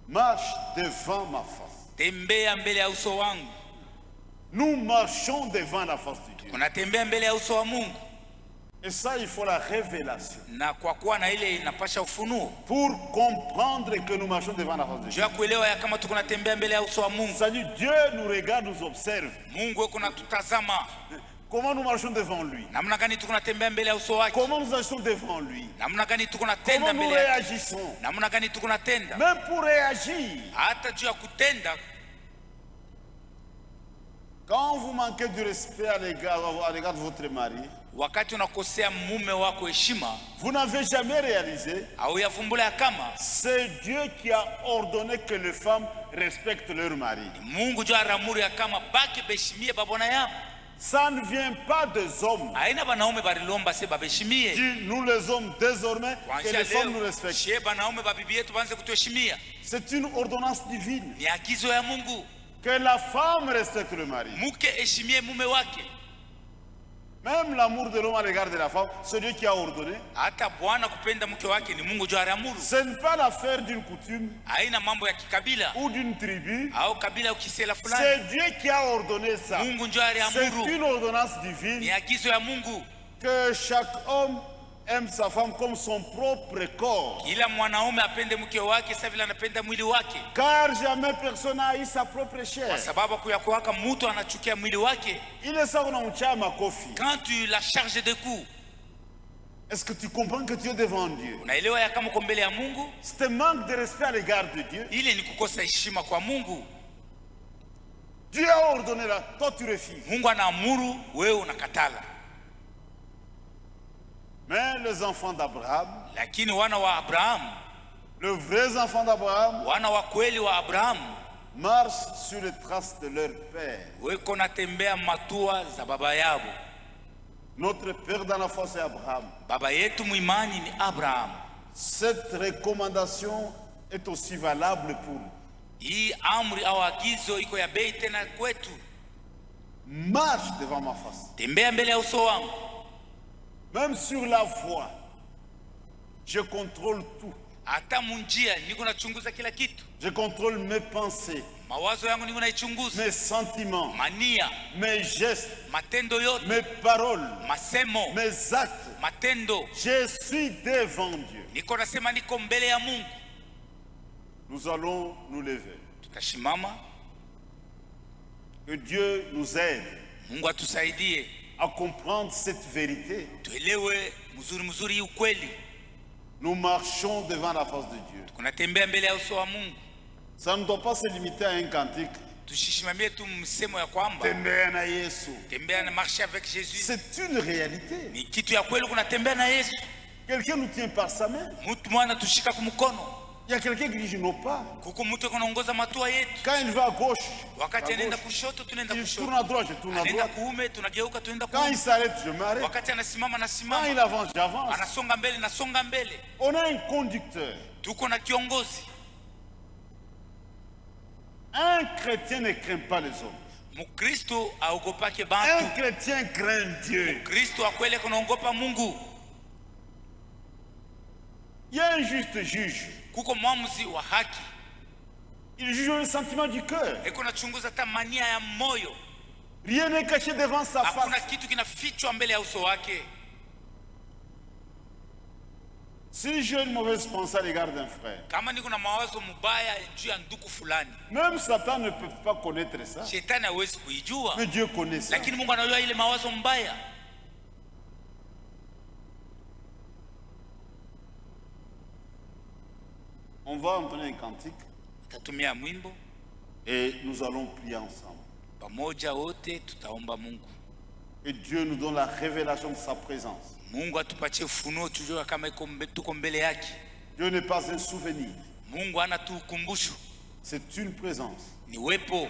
marche devant ma face. Tembea mbele ya uso wangu. Nous marchons devant la face de Dieu. Tunatembea mbele ya uso wa Mungu. Et ça, il faut la révélation. Na kwa kuwa na ile inapasha ufunuo. Pour comprendre que nous marchons devant la face de Dieu. Jua kuelewa ya kama tuko natembea mbele ya uso wa Mungu. C'est-à-dire Dieu nous regarde, nous observe. Mungu yuko natutazama. Comment nous marchons devant lui? Namna gani tuko natembea mbele ya uso wake? Comment nous agissons devant lui? Namna gani tuko natenda Comment nous mbele yake? réagissons? Namna gani tuko natenda? Même pour réagir. Hata juu ya kutenda. Quand vous manquez du respect à l'égard de votre mari, wakati unakosea mume wako heshima, vous n'avez jamais réalisé, au yafumbula ya kama c'est Dieu qui a ordonné que les femmes respectent leur mari. Mungu jua ramuri ya kama baki beshimie babona yao. Ça ne vient pas des hommes. Aina banaume barilomba se babeshimie. Nous les hommes désormais que les femmes nous respectent. Shie banaume babibi yetu banze kutuheshimia. C'est une ordonnance divine. Ni agizo ya Mungu. Que la femme respecte le mari. Muke heshimie mume wake. Même l'amour de l'homme à l'égard de la femme, c'est Dieu qui a ordonné. Hata bwana kupenda mke wake ni Mungu jua ramuru. Ce n'est pas l'affaire d'une coutume. Haina mambo ya kikabila. Ou d'une tribu. Au kabila ukisela fulani. C'est Dieu qui a ordonné ça. Mungu jua ramuru. C'est une ordonnance divine. Ni agizo ya Mungu. Que chaque homme aime sa femme comme son propre corps. Kila mwanaume apende mke wake sawa vile anapenda mwili wake. Car jamais personne n'a eu sa propre chair. Kwa sababu kuyakuwaka mtu anachukia mwili wake. Ile sawa unamchia makofi. Quand tu la charges de coups. Est-ce que tu comprends que tu es devant Dieu? Unaelewa ya kama uko mbele ya Mungu? C'est un manque de respect à l'égard de Dieu. Ile ni kukosa heshima kwa Mungu. Dieu a ordonné là, toi tu refuses. Mungu anaamuru, wewe unakatala. Mais les enfants d'Abraham, lakini wana wa Abraham, les vrais enfants d'Abraham, wana wa kweli wa Abraham, marchent sur les traces de leur père. weko natembea matua za baba yao. Notre père dans la foi c'est Abraham. Baba yetu muimani ni Abraham. Cette recommandation est aussi valable pour nous. Hii amri au agizo iko ya bei tena kwetu. Marche devant ma face. Tembea mbele ya uso wangu. Même sur la voie, je contrôle tout. Hata munjia niko nachunguza kila kitu. Je contrôle mes pensées, mawazo yangu niko naichunguza, mes sentiments, mania, mes gestes, matendo yote, mes paroles, masemo, mes actes, matendo. Je suis devant Dieu. Niko nasema niko mbele ya Mungu. Nous allons nous lever. Tutashimama. Que Dieu nous aide. Mungu atusaidie à comprendre cette vérité. Tuelewe mzuri mzuri ukweli. Nous marchons devant la face de Dieu. Tunatembea mbele ya uso wa Mungu. Ça ne doit pas se limiter à un cantique. Tushishimamie tu msemo ya kwamba tembea na Yesu. Tembea na marcher avec Jésus. C'est une réalité. Ni kitu ya kweli kunatembea na Yesu. Quelqu'un nous tient par sa main. Mtu mwana tushika kumkono. Il y a quelqu'un qui dit je n'ose pas. Kuko mtu anaongoza matua yetu. Quand il va à gauche, wakati anaenda kushoto tunaenda kushoto. Il tourne à droite, je tourne à droite. Anaenda kuume tunageuka tunaenda kuume. Quand il s'arrête, je m'arrête. Wakati anasimama nasimama. Quand il avance, j'avance. Anasonga mbele nasonga mbele. On a un conducteur. Tuko na kiongozi. Un chrétien ne craint pas les hommes. Mukristo aogopake bantu. Un chrétien craint Dieu. Mukristo akweli kunaogopa Mungu. Il y a un juste juge. Kuko mwamuzi wa haki. Il juge le sentiment du cœur. Eko nachunguza ta mania ya moyo. Rien n'est caché devant sa face. Hakuna kitu kinafichwa mbele ya uso wake. Si j'ai une mauvaise pensée à l'égard d'un frère, kama niko na mawazo mubaya juu ya ndugu fulani, même Satan ne peut pas connaître ça. Shetani hawezi kuijua. Mais Dieu connaît ça. Lakini Mungu anajua ile mawazo mbaya. On va entonner un cantique. Tatumia mwimbo. Et nous allons prier ensemble. Pamoja wote tutaomba Mungu. Et Dieu nous donne la révélation de sa présence. Mungu atupatie ufunuo tujue kama tuko mbele yake. Dieu n'est pas un souvenir. Mungu ana tu ukumbusho. C'est une présence. Ni wepo.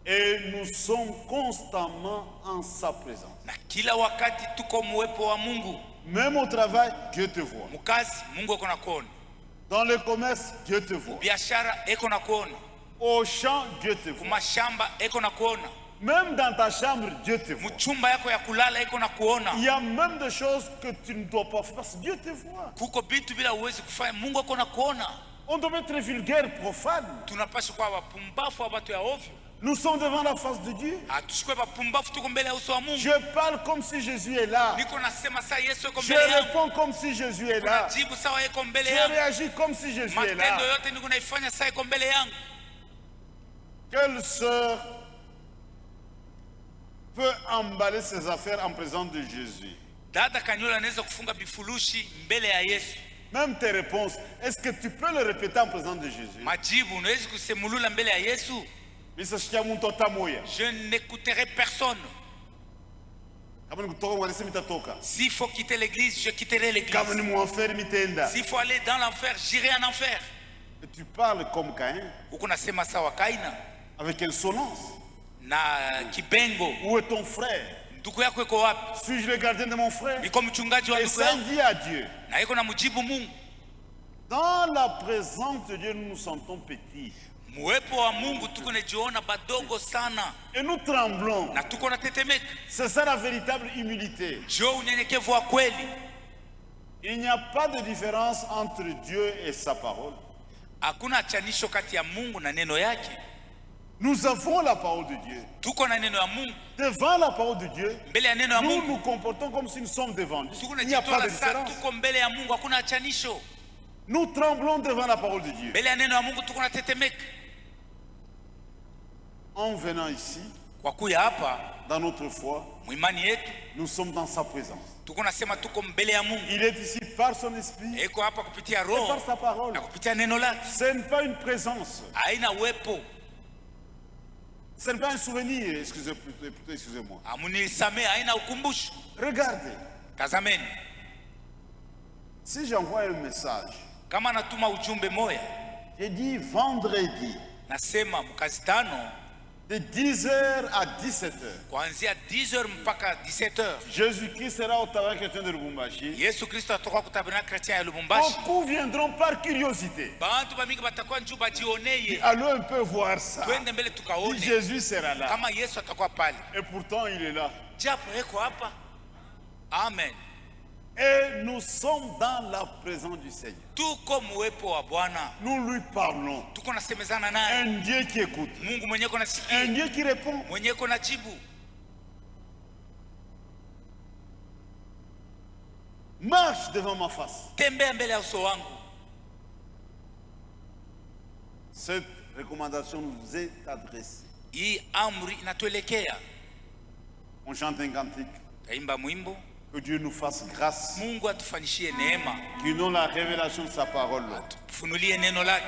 Et nous sommes constamment en sa présence. Na kila wakati tuko mwepo wa Mungu. Même au travail, Dieu te voit. Mukazi Mungu eko na kuona. Dans le commerce, Dieu te voit. Biashara eko na kuona. Au champ, Dieu te voit. Kumashamba eko na kuona. Même dans ta chambre, Dieu te voit. Mchumba yako ya kulala eko na kuona. Il y a même des choses que tu ne dois pas faire parce que Dieu te voit. Kuko bitu bila uwezi kufanya Mungu eko na kuona. On doit être vulgaire, profane. tunapaswa kuwa wapumbafu wa watu ya ovyo. Nous sommes devant la face de Dieu. Hatusikwe wapumbafu tuko mbele ya uso wa Mungu. Je parle comme si Jésus est là. Niko nasema saa Yesu yuko Je mbele yangu. réponds comme si Jésus est là. Najibu sawa yuko mbele Je yangu. réagis comme si Jésus est Matendo là. yote niko naifanya saa yuko mbele yangu. Quelle sœur peut emballer ses affaires en présence de Jésus? Dada Kanyola anaweza kufunga bifurushi mbele ya Yesu. Même tes réponses, est-ce que tu peux le répéter en présence de Jésus? Majibu unaweza kusemulula mbele ya Yesu. Je Je n'écouterai personne. S'il faut quitter l'église, je quitterai l'église. S'il faut aller dans l'enfer, j'irai en enfer. Et tu parles comme Caïn, Uko nasema sawa Kaina avec insolence. na kibengo. Où est ton frère? Ndugu yako yuko wapi? Suis-je le gardien de mon frère? Niko mchungaji wa Et ndugu ça yangu. dit à Dieu. Na yuko na mjibu Mungu. Dans la présence de Dieu, nous nous sentons petits. Muwepo wa Mungu tuko najiona badogo sana Et nous tremblons. na tuko na tetemeka. C'est ça la véritable humilité. Jo unyenyekevu wa kweli. Il n'y a pas de différence entre Dieu et sa parole. Hakuna chanisho kati ya Mungu na neno yake. Nous avons la parole de Dieu. Tuko na neno ya Mungu. Devant la parole de Dieu, Mbele ya neno ya nous Mungu nous comportons comme si nous sommes devant Dieu. tuko Il n'y a pas de najitoa saa différence. tuko mbele ya Mungu, hakuna chanisho. Nous tremblons devant la parole de Dieu. Mbele ya neno ya Mungu tuko na tetemeka. En venant ici, Kwa kuya hapa dans notre foi, mwimani yetu nous sommes dans sa présence. tuko nasema tuko mbele ya Mungu. Il est ici par son esprit Eko hapa kupitia et roho par sa parole. na kupitia neno lake. Ce n'est pas une présence. Haina uwepo. Ce n'est pas un souvenir. Excusez-moi. Amunisamee, haina ukumbusho. Regardez. Tazameni. Si j'envoie un message, Kama natuma ujumbe moya, j'ai dit vendredi, nasema mkazi tano de 10h à 17h. kuanzia 10h mpaka 17h. Jésus-Christ sera au tabernacle chrétien de Lubumbashi. Yesu Kristo atoka ku tabernacle chrétien ya Lubumbashi. Beaucoup viendront par curiosité. Bantu bamingi batakuwa njoo bajioneye. Allons un peu voir ça. Twende mbele Si tukaone Jésus sera là. kama Yesu atakuwa pale. Et pourtant, il est là. Japo eko hapa. Amen. Et nous sommes dans la présence du Seigneur. Tuko muwepo wa Bwana. Nous lui parlons. Tuko nasemezana naye. Un Dieu qui écoute. Mungu mwenyewe kona Un sikia. Dieu qui répond. Mwenyewe kona jibu. Marche devant ma face. Tembea mbele ya uso wangu. Cette recommandation nous est adressée. Hii amri inatuelekea. On chante un cantique. Taimba mwimbo. Que Dieu nous fasse grâce. Mungu atufanishie neema. Qui nous la révélation de sa parole. Funulie neno lake.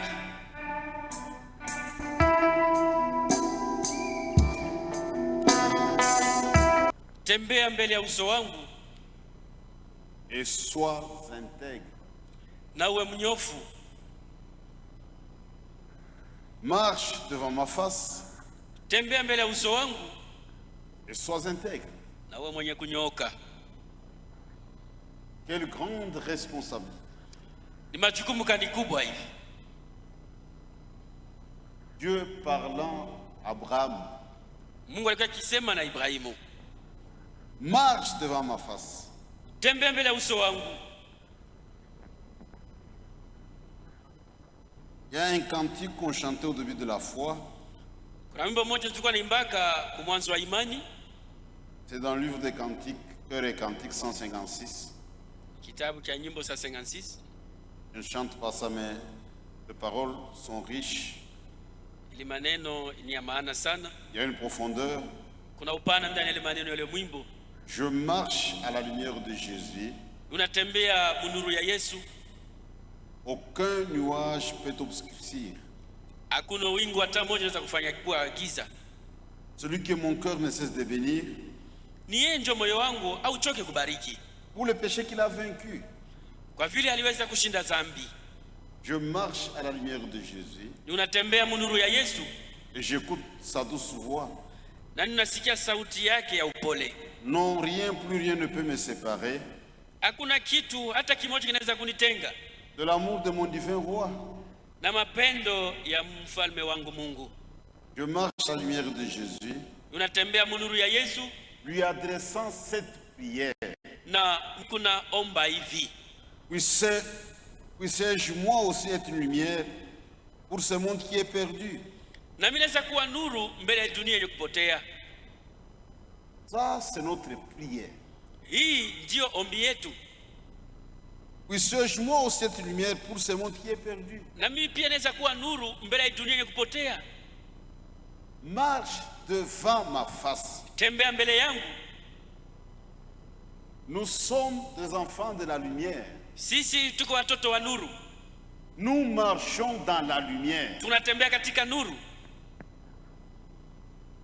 Tembea mbele ya uso wangu Et sois intègre. na uwe mnyofu. Marche devant ma face. Tembea mbele ya uso wangu Et sois intègre. na uwe mwenye kunyooka. Quelle grande responsabilité. Ni majukumu gani kubwa hivi. Dieu parlant à Abraham. Mungu alikuwa akisema na Ibrahimu, Marche devant ma face. tembea mbele ya uso wangu. Il y a un cantique qu'on chantait au début de la foi. Kuna wimbo mmoja tulikuwa naimbaka kwa mwanzo wa imani, C'est dans le livre des cantiques, Cœur et Cantiques 156. kitabu cha nyimbo za 56. Je ne chante pas ça, mais les paroles sont riches. Ili maneno ni ya maana sana. Il y a une profondeur. Kuna upana ndani ya ile maneno yale mwimbo. Je marche à la lumière de Jésus. Unatembea munuru ya Yesu. Aucun nuage peut obscurcir. Hakuna wingu hata moja unaweza kufanya kuwa giza. Celui que mon cœur ne cesse de bénir. Ni yeye ndio moyo wangu au choke kubariki. Pour le péché qu'il a vaincu. Kwa vile aliweza kushinda dhambi. Je marche à la lumière de Jésus. Unatembea munuru ya Yesu. Et j'écoute sa douce voix. Na ninasikia sauti yake ya upole. Non, rien, plus rien ne peut me séparer Hakuna kitu hata kimoja kinaweza kunitenga de l'amour de mon divin roi. na mapendo ya mfalme wangu Mungu. Je marche à la lumière de Jésus, Unatembea munuru ya Yesu lui adressant cette prière. na kuna omba hivi. Oui, c'est Puisse-je moi aussi être une lumière pour ce monde qui est perdu. Na mimi naweza kuwa nuru mbele ya dunia yenye kupotea. Ça, c'est notre prière. Hii ndio ombi yetu. Puisse-je moi aussi être une lumière pour ce monde qui est perdu. Na mimi pia naweza kuwa nuru mbele ya dunia yenye kupotea. Marche devant ma face. Tembea mbele yangu. Nous sommes des enfants de la lumière. Sisi tuko watoto wa nuru. Nous marchons dans la lumière. Tunatembea katika nuru.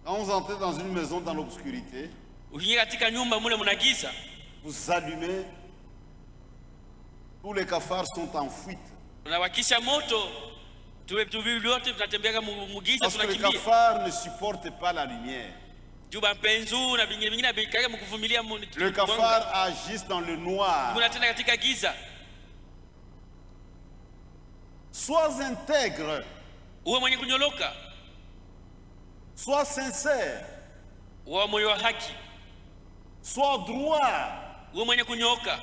Quand vous entrez dans une maison dans l'obscurité, Ukiingia katika nyumba mule mna giza, vous allumez, tous les cafards sont en fuite. unawakisha moto, tubibi wote tunatembea kama mugiza Parce que les tunakimbia. cafards ne supportent pas la lumière. Juba penzu na vingine bikaga mkuvumilia Le cafard agit dans le noir. Munatenda katika giza. Sois intègre. Uwe mwenye kunyoloka. Sois sincère. Uwe moyo wa haki. Sois droit. Uwe mwenye kunyooka.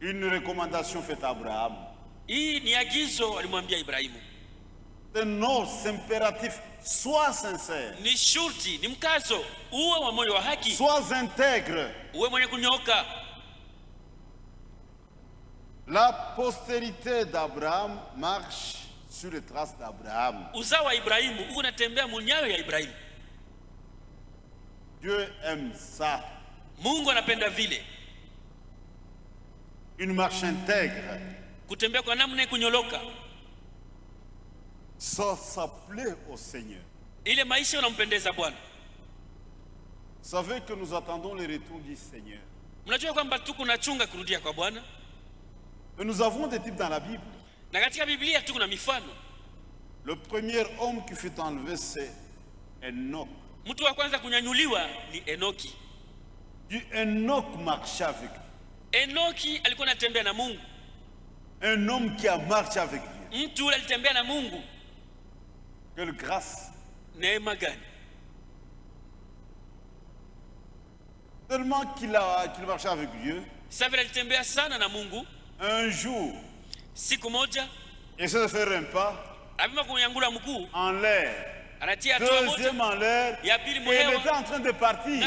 Une recommandation faite à Abraham. Hii ni agizo alimwambia Ibrahimu. Un ordre impératif. Sois sincère. Ni shurti, ni mkazo. Uwe wa moyo wa haki. Sois intègre. Uwe mwenye kunyooka. La postérité d'Abraham marche sur les traces d'Abraham. Uzao wa Ibrahimu unatembea munyayo ya Ibrahimu. Dieu aime ça. Mungu anapenda vile. Une marche intègre. Kutembea kwa namna kunyoloka. Ça plaît au Seigneur. Ile maisha unampendeza Bwana. Vous savez que nous attendons le retour du Seigneur. Mnajua kwamba tuko nachunga kurudia kwa Bwana? Et nous avons des types dans la Bible. Na katika Biblia tuko na mifano. Le premier homme qui fut enlevé, c'est Enoch. Mtu wa kwanza kunyanyuliwa ni Enoki. Enoch marchait avec Dieu. Enoki alikuwa anatembea na Mungu. Un homme qui a marché avec Dieu. Mtu yule alitembea na Mungu. Quelle grâce. Neema gani. Tellement qu'il marchait avec Dieu. Sasa vile alitembea sana na Mungu. Un jour, siku moja, il essaie de faire un pas en l'air, deuxième en l'air, et il était en train de partir.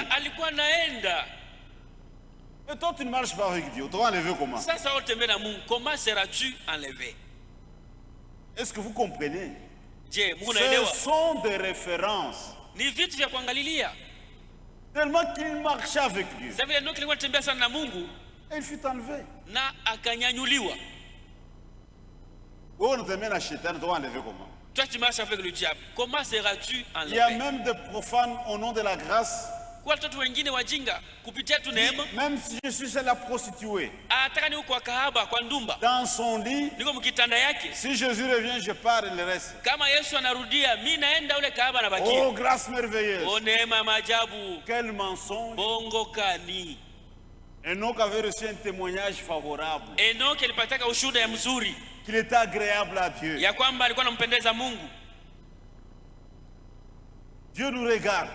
Et toi tu ne marches pas avec Dieu, tu vas enlever comment? Comment seras-tu enlevé? Est-ce que vous comprenez? Ce sont des références. Tellement qu'il marchait avec Dieu. Et il fut enlevé. Oh, nous t'aimons la chétane, tu vas enlever comment? Toi tu marches avec le diable. Comment seras-tu enlevé? Il y a même des profanes au nom de la grâce. Même si je suis celle la prostituée, dans son lit, si Jésus revient, je pars et le reste. Oh, grâce merveilleuse. Quel mensonge. Enoch avait reçu un témoignage favorable. Qu'il était agréable à Dieu. Dieu nous regarde.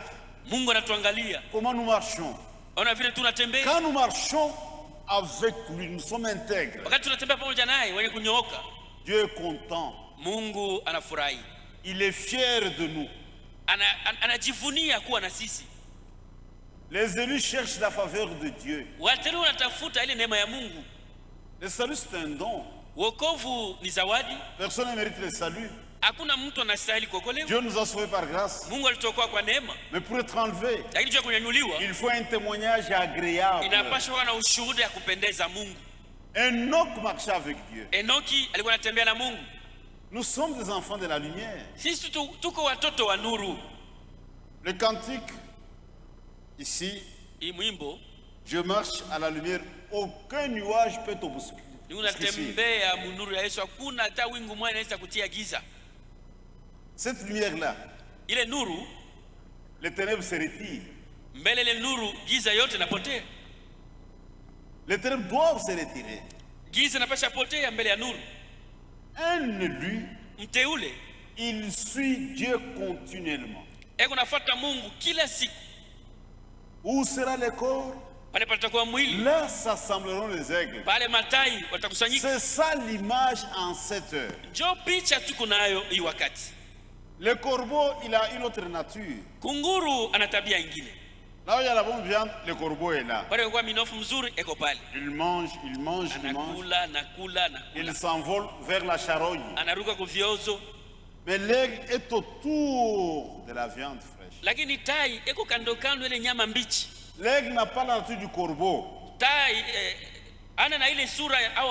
Comment nous marchons? Quand nous marchons avec lui, nous sommes intègres. Dieu est content. Il est fier de nous. Les élus cherchent la faveur de Dieu. Le salut, c'est un don. Personne ne mérite le salut. Dieu nous a sauvés par grâce. Mais pour être enlevé, il faut un témoignage agréable. Enoch marchait avec Dieu. Nous sommes des enfants de la lumière. Le cantique, ici, je marche à la lumière, aucun nuage peut t'obscurer. Cette lumière-là, les ténèbres se retirent. Les ténèbres doivent se retirer. Un élu, il suit Dieu continuellement. Où sera le corps? Là s'assembleront les aigles. C'est ça l'image en cette heure. Le corbeau, il a une autre nature. Là où il y a la bonne viande, le corbeau est là. Il mange, il mange, il mange. Il s'envole vers la charogne. Mais l'aigle est autour de la viande fraîche. L'aigle n'a pas la nature du corbeau.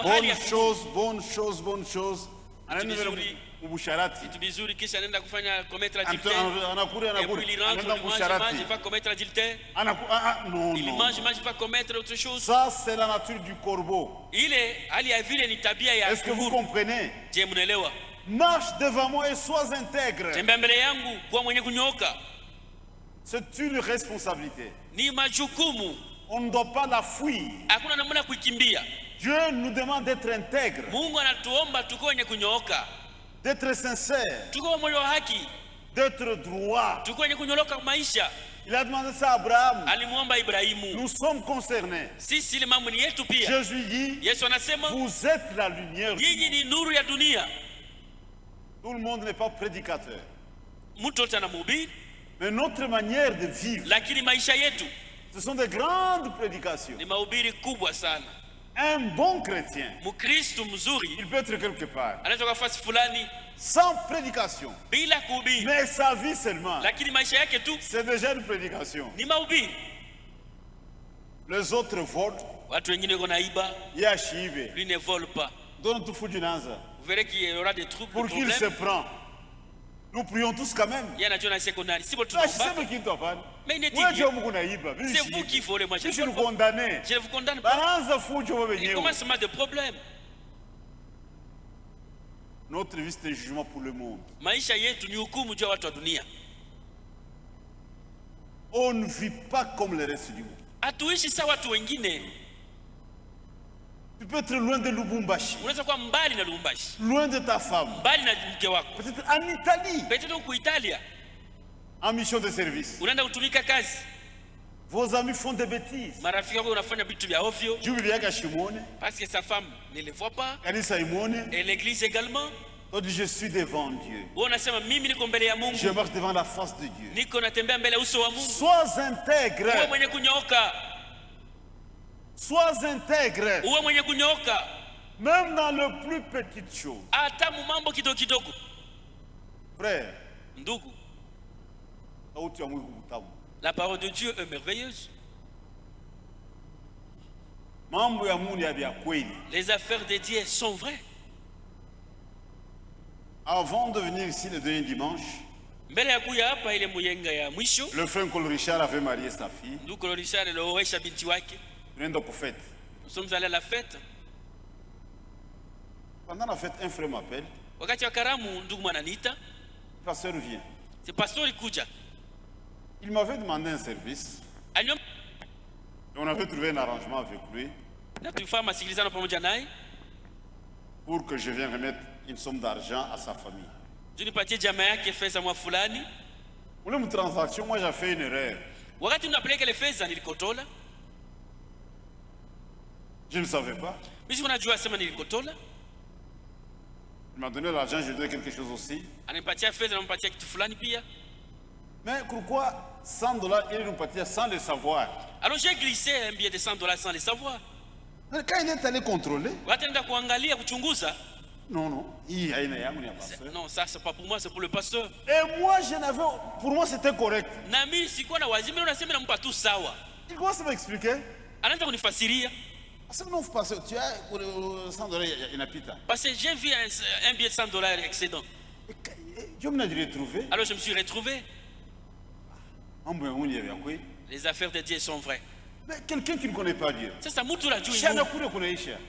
Bonne chose, bonne chose, bonne chose. Vitu vizuri kisha anaenda kufanya commettre adultère. Il mange, va commettre autre chose. Ça c'est la nature du corbeau. Est-ce que vous comprenez? Marche devant moi et sois intègre. C'est une responsabilité. On ne doit pas la fuir. Dieu nous demande d'être intègre, d'être sincère, d'être droit. Il a demandé ça à Abraham. Nous sommes concernés. Jésus dit, vous êtes la lumière du monde. Tout le monde n'est pas prédicateur. Mais notre manière de vivre, ce sont de grandes prédications. Un bon chrétien, il peut être quelque part sans prédication, mais sa vie seulement, c'est déjà une prédication. Les autres volent, lui ne vole pas. Donne tout fou du Naza. Vous verrez qu'il y aura des troubles, pour qu'il se prend. Nous prions tous quand même. Mais c'est vous qui volez, moi je ne vous condamne pas. Il commence à mettre des problèmes. Notre vie c'est un jugement pour le monde. On ne vit pas comme le reste du monde. Tu peux être loin de Lubumbashi, loin de ta femme, peut-être en Italie, en mission de service. Vos amis font des bêtises. Parce que sa femme ne les voit pas. Et l'église également. Je suis devant Dieu. Je marche devant la face de Dieu. Sois intègre. Sois intègre. Même dans le plus petite chose. Frère, la parole de Dieu est merveilleuse. Les affaires de Dieu sont vraies. Avant de venir ici le dernier dimanche, le frère Col Richard avait marié sa fille. Nous sommes allés à la fête. Pendant la fête, un frère m'appelle. Le pasteur vient. Il m'avait demandé un service. Et on avait trouvé un arrangement avec lui pour que je vienne remettre une somme d'argent à sa famille. Pour une transaction, moi j'ai fait une erreur. Je ne savais pas. Il m'a donné l'argent, je lui ai donné quelque chose aussi. Mais pourquoi $100 il nous partit sans le savoir? Alors j'ai glissé un billet de $100 sans le savoir. Mais quand il est allé contrôler, non, non, ça c'est pas pour moi, c'est pour le pasteur. Et moi pour moi c'était correct. Il commence à m'expliquer. Tu as $100, il n'a plus de temps. Parce que j'ai vu un billet de $100 excédent. Alors je me suis retrouvé. Les affaires de Dieu sont vraies. Mais quelqu'un qui ne connaît pas Dieu,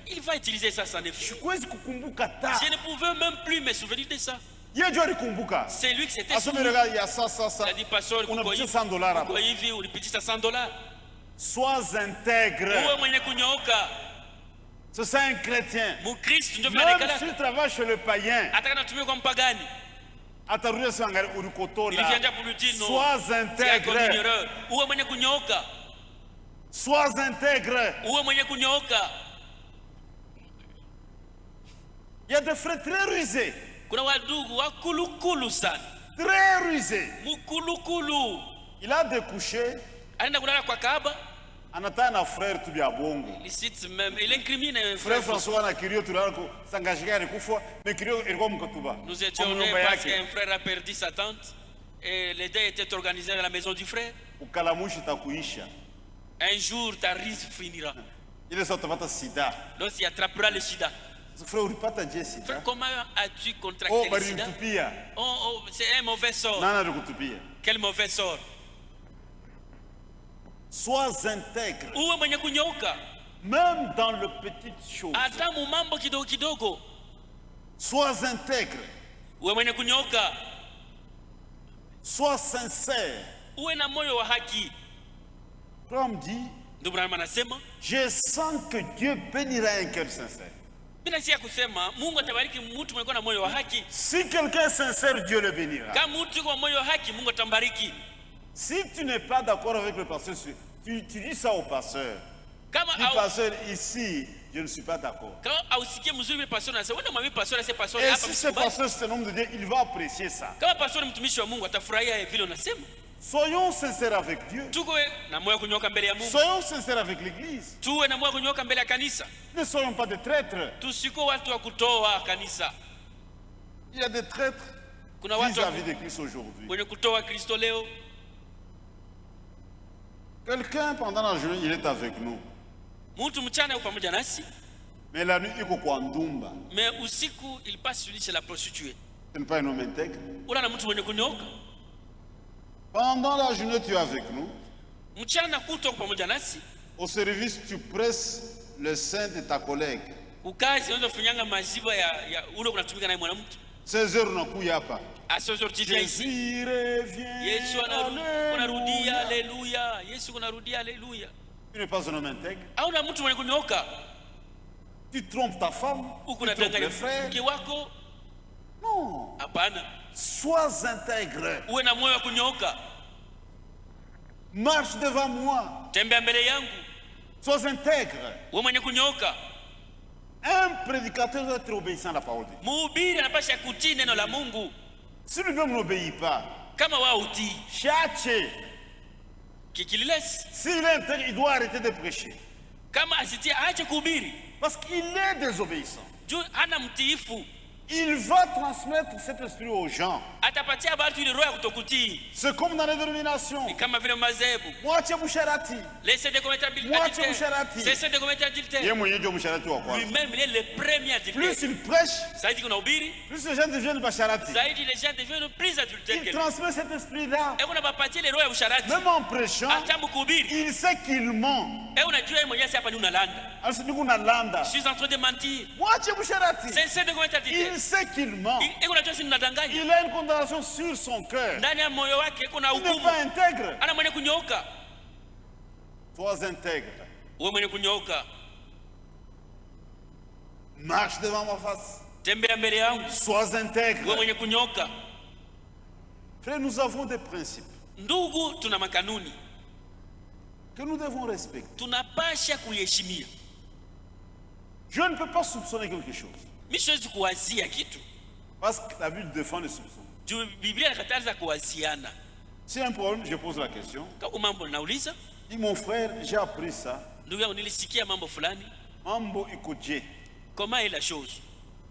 il va utiliser ça sans effet. Je ne pouvais même plus me souvenir de ça. C'est lui qui s'était souvenu. Il a dit, pasteur, sois intègre. C'est ça un chrétien. Même si tu travailles chez le païen, il viendra pour lui dire non. Sois intègre. Sois intègre. Uwe mwenye kunyooka. Il y a des frères très rusés. Kuna wadugu wakulukulu sana. Très rusés. Mukulukulu. Il a découché. Anaenda kulala kwa kahaba. Anataka na frère tu bya bongo. Il incrimine frère François na Kirio tulala ko s'engager kufa mais Kirio ilikuwa mkatuba. Nous étions nés parce qu'un frère a perdu sa tante et les deuils étaient organisés dans la maison du frère. Ukalamushi takuisha. Un jour ta risque finira. Il est sorti de sida. Donc il attrapera le sida. Frère, sida. Comment as-tu contracté le sida? Oh, c'est un mauvais sort. Quel mauvais sort? Sois intègre. Même dans le petit chose. Sois intègre. Sois sincère. Comme dit, je sens que Dieu bénira un cœur sincère. Si quelqu'un est sincère, Dieu le bénira. Si tu n'es pas d'accord avec le pasteur, tu dis ça au pasteur. Le pasteur ici, je ne suis pas d'accord. Et si ce pasteur c'est un homme de Dieu, il va apprécier ça. Soyons sincères avec Dieu. Soyons sincères avec l'Église. Ne soyons pas des traîtres. Il y a des traîtres vis-à-vis de Christ aujourd'hui. Quelqu'un pendant la journée, il est avec nous. Mais la nuit, il est au Ndumba. Mais usiku il passe celui chez la prostituée. Ce n'est pas un homme intègre. Pendant la journée, tu es avec nous. Au service, tu presses le sein de ta collègue. 16 heures, on n'a pas. Jésus revient. Alléluia. Tu n'es pas un homme intègre. Tu trompes ta femme. Tu trompes les frères. Non. Sois intègre. Marche devant moi. Sois intègre. Un prédicateur doit être obéissant à la parole de Dieu. Si lui-même n'obéit pas, s'il est intègre, il doit arrêter de prêcher. Parce qu'il est désobéissant. Il va transmettre cet esprit aux gens. C'est comme dans les dénominations. Moitié Moucharati. Lui-même, il est le premier adultère. Plus il prêche, plus les gens deviennent Bacharati. plus adultères. Il transmet cet esprit-là. Même en prêchant, il sait qu'il ment. Je suis en train de mentir. Il sait qu'il ment. Il a une condamnation sur son cœur. Il n'est pas intègre. Sois intègre. Marche devant ma face. Sois intègre. Frère, nous avons des principes que nous devons respecter. Je ne peux pas soupçonner quelque chose. Parce que la Bible défend le soupçon. C'est un problème, je pose la question. Dis mon frère, j'ai appris ça. Mambo ikoje. Comment est la chose?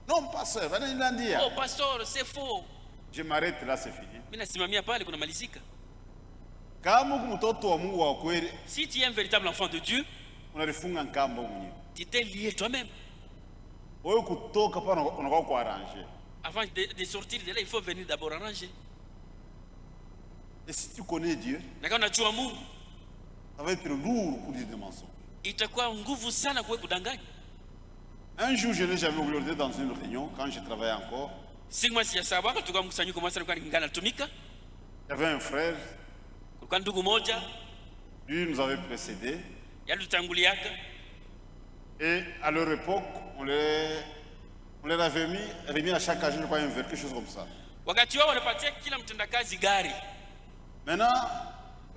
Non, pasteur, oh pasteur, c'est faux. Je m'arrête là, c'est fini. Si tu es un véritable enfant de Dieu, tu t'es lié toi-même. Avant de sortir de là, il faut venir d'abord arranger. Et si tu connais Dieu, ça va être lourd pour dire des mensonges. Un jour, je n'ai jamais oublié dans une réunion, quand je travaillais encore. Il y avait un frère. Lui nous avait précédé. Et à leur époque, on les avait remis à chaque agent, je crois, un verre, quelque chose comme ça. Maintenant,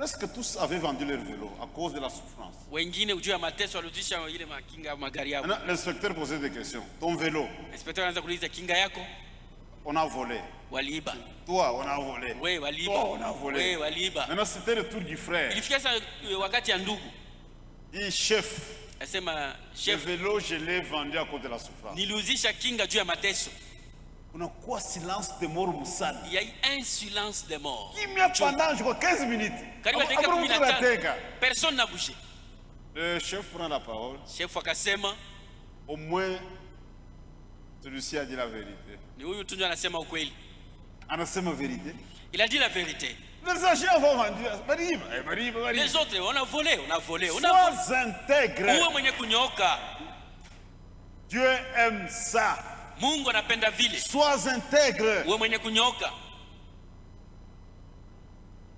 Presque tous avaient vendu leur vélo à cause de la souffrance. Wengine ujua mateso walirudisha ile makinga magari yao. L'inspecteur posait des questions. Ton vélo. L'inspecteur anaanza kuuliza kinga yako? On a volé. Waliiba. Toi, on a volé. Oui, waliiba. Toi, on a volé. Oui, waliiba. Maintenant, c'était le tour du frère. Ilifika sasa wakati ya ndugu. Dit chef. Asema chef. Le vélo, je l'ai vendu à cause de la souffrance. Niliuzisha kinga juu ya mateso. On a quoi silence de mort Moussad? Il y a eu un silence de mort. Qui m'a pendant je crois 15 minutes. Personne n'a bougé. Le chef prend la parole. Chef akasema, au moins celui-ci a dit la vérité. Ni huyu tu ndio anasema ukweli. Anasema vérité. Il a dit la vérité. Les agents vont vendu. Les autres on a volé, on a volé. Sois intègre. Uwe mwenye kunyoka. Dieu aime ça. Mungu anapenda vile. Sois intègre. Uwe mwenye kunyoka.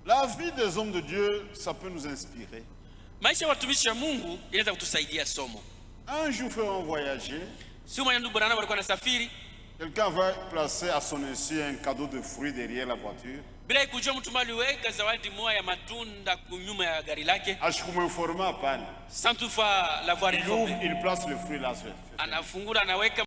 La vie des hommes de Dieu, ça peut nous inspirer. Maisha watumishi wa Mungu inaweza kutusaidia somo. Un jour, frère, on voyageait. Si mwenye ndugu bwana walikuwa nasafiri. Quelqu'un va placer à son insu un cadeau de fruits derrière la voiture. Bila kujua mtu maliweka zawadi moja ya matunda kunyuma ya gari lake. Ashikuminforma hapana. Sans toutefois l'avoir informé. Il place le fruit là. Anafungura anaweka